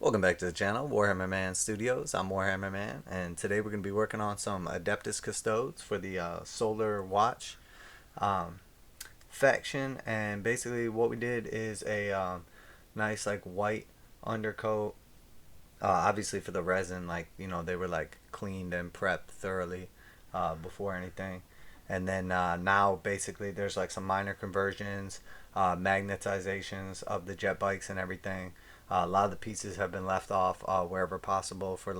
Welcome back to the channel, Hammer Man Studios. I'm Hammer Man, and today we're going to be working on some Adeptus Custodes for the Solar Watch um, faction. And basically, what we did is a nice like white undercoat. Obviously, for the resin, they were like cleaned and prepped thoroughly before anything. And then now, basically, there's like some minor conversions, magnetizations of the jet bikes and everything. A lot of the pieces have been left off wherever possible for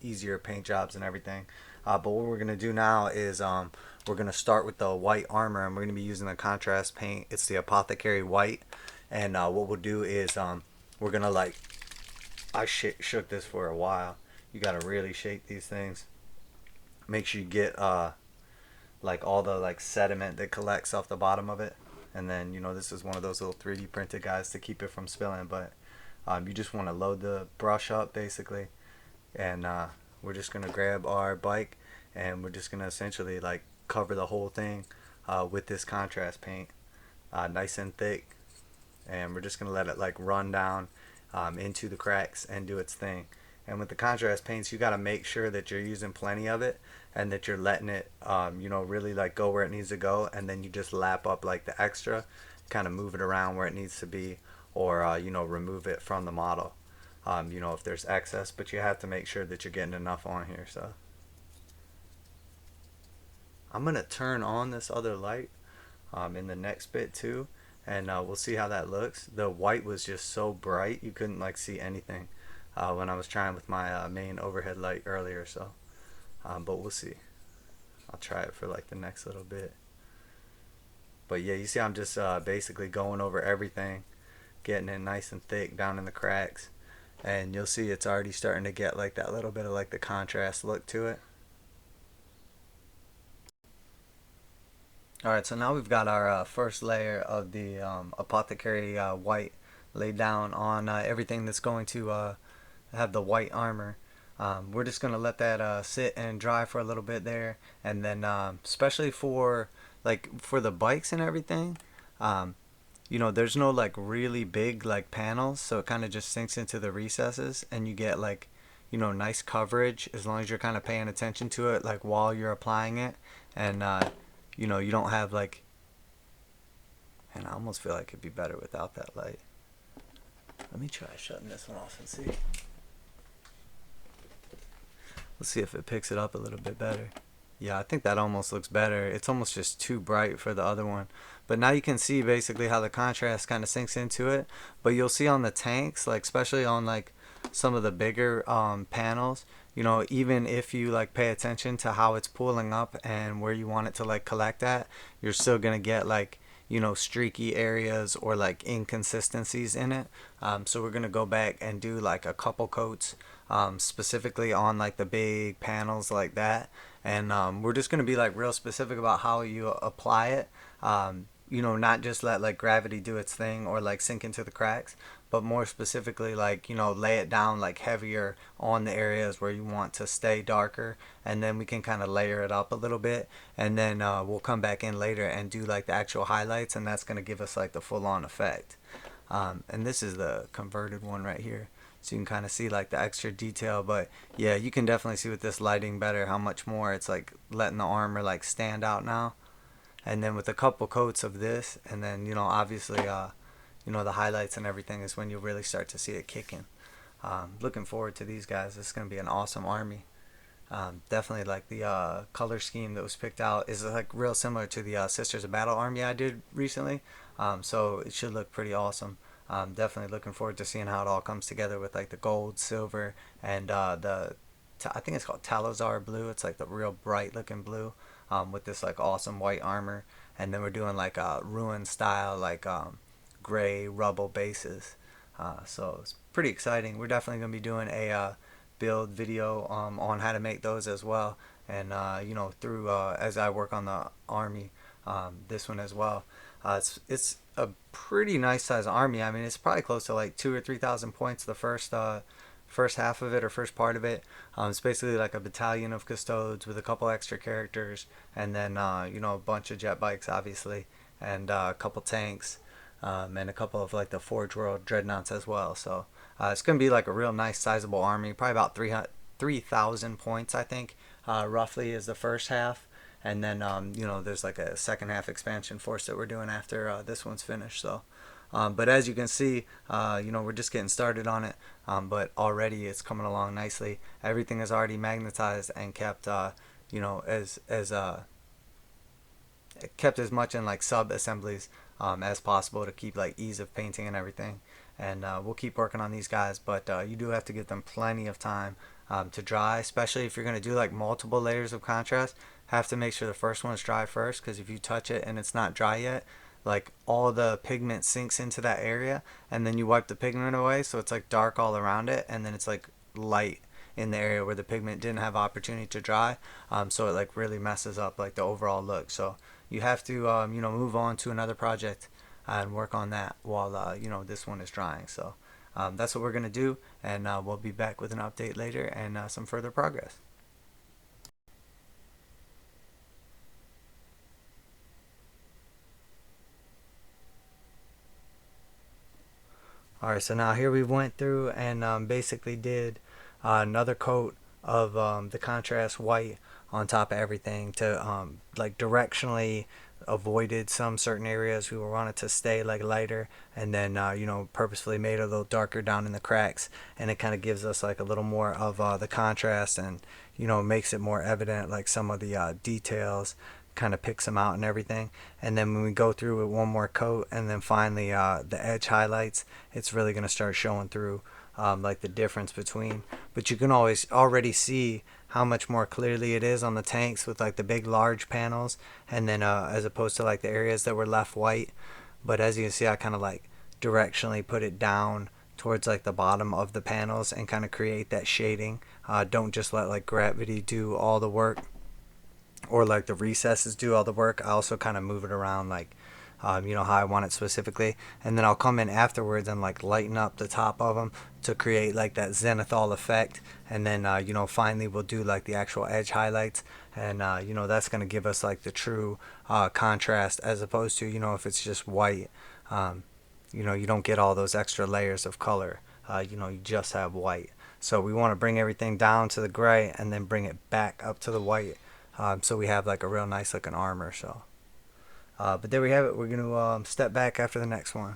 easier paint jobs and everything. But what we're gonna do now is we're gonna start with the white armor, and we're gonna be using the contrast paint. It's the Apothecary White, and what we'll do is we're gonna shook this for a while. You gotta really shake these things. Make sure you get like all the like sediment that collects off the bottom of it. And then this is one of those little 3D printed guys to keep it from spilling. But you just want to load the brush up basically, and we're just gonna grab our bike, and we're just gonna essentially like cover the whole thing with this contrast paint, nice and thick, and we're just gonna let it like run down into the cracks and do its thing. And with the contrast paints, you got to make sure that you're using plenty of it, and that you're letting it really like go where it needs to go, and then you just lap up like the extra, kind of move it around where it needs to be, or remove it from the model, if there's excess. But you have to make sure that you're getting enough on here. So I'm gonna turn on this other light in the next bit too, and we'll see how that looks. The white was just so bright you couldn't like see anything when I was trying with my main overhead light earlier. So but we'll see. I'll try it for like the next little bit. But yeah, you see I'm just basically going over everything, getting it nice and thick down in the cracks, and you'll see it's already starting to get like that little bit of like the contrast look to it. Alright, so now we've got our first layer of the Apothecary White laid down on everything that's going to have the white armor. We're just going to let that sit and dry for a little bit there, and then especially for for the bikes and everything, there's no like really big like panels, so it kind of just sinks into the recesses, and you get like nice coverage as long as you're kind of paying attention to it like while you're applying it. And you don't have like, and I almost feel like it'd be better without that light. Let me try shutting this one off and see. Let's see if it picks it up a little bit better. Yeah, I think that almost looks better. It's almost just too bright for the other one. But now you can see basically how the contrast kind of sinks into it. But you'll see on the tanks, like especially on like some of the bigger panels, even if you like pay attention to how it's pulling up and where you want it to like collect at, you're still gonna get like streaky areas or like inconsistencies in it. So we're gonna go back and do like a couple coats specifically on like the big panels like that, and we're just gonna be like real specific about how you apply it. Not just let like gravity do its thing or like sink into the cracks, but more specifically like lay it down like heavier on the areas where you want to stay darker, and then we can kind of layer it up a little bit, and then we'll come back in later and do like the actual highlights, and that's going to give us like the full-on effect. And this is the converted one right here, so you can kind of see like the extra detail. But yeah, you can definitely see with this lighting better how much more it's like letting the armor like stand out now. And then with a couple coats of this, and then obviously the highlights and everything is when you really start to see it kicking. Looking forward to these guys. This is going to be an awesome army. Definitely like the color scheme that was picked out is like real similar to the Sisters of Battle army I did recently. So it should look pretty awesome. Definitely looking forward to seeing how it all comes together with like the gold, silver, and I think it's called Talassar blue. It's like the real bright looking blue, with this like awesome white armor. And then we're doing like a ruin style like gray rubble bases. So it's pretty exciting. We're definitely going to be doing a build video on how to make those as well, and through as I work on the army, this one as well. It's a pretty nice size army. I mean, it's probably close to like 2 or 3,000 points the first half of it, or first part of it. It's basically like a battalion of Custodes with a couple extra characters, and then a bunch of jet bikes obviously, and a couple tanks. and a couple of like the Forge World dreadnoughts as well. So it's going to be like a real nice sizable army, probably about 3,000 points, I think, roughly is the first half. And then, there's like a second half expansion force that we're doing after this one's finished. So, but as you can see, we're just getting started on it. But already it's coming along nicely. Everything is already magnetized and kept, kept as much in like sub assemblies as possible to keep like ease of painting and everything. And we'll keep working on these guys, but you do have to give them plenty of time to dry, especially if you're going to do like multiple layers of contrast. Have to make sure the first one is dry first, because if you touch it and it's not dry yet, like all the pigment sinks into that area, and then you wipe the pigment away, so it's like dark all around it, and then it's like light in the area where the pigment didn't have opportunity to dry. So it like really messes up like the overall look. So you have to move on to another project and work on that while this one is drying. So that's what we're gonna do, and we'll be back with an update later and some further progress. Alright, so now here we went through and basically did another coat of the contrast white on top of everything to like directionally avoided some certain areas. We wanted to stay like lighter, and then purposefully made it a little darker down in the cracks, and it kind of gives us like a little more of the contrast, and makes it more evident like some of the details, kind of picks them out and everything. And then when we go through with one more coat and then finally the edge highlights, it's really going to start showing through like the difference between. But you can always already see how much more clearly it is on the tanks with like the big large panels, and then as opposed to like the areas that were left white. But as you can see, I kind of like directionally put it down towards like the bottom of the panels and kind of create that shading. Don't just let like gravity do all the work, or like the recesses do all the work. I also kind of move it around like how I want it specifically, and then I'll come in afterwards and like lighten up the top of them to create like that zenithal effect. And then finally we'll do like the actual edge highlights, and that's going to give us like the true contrast, as opposed to if it's just white. You don't get all those extra layers of color. You just have white. So we want to bring everything down to the gray and then bring it back up to the white, so we have like a real nice looking armor. So but there we have it. We're going to step back after the next one.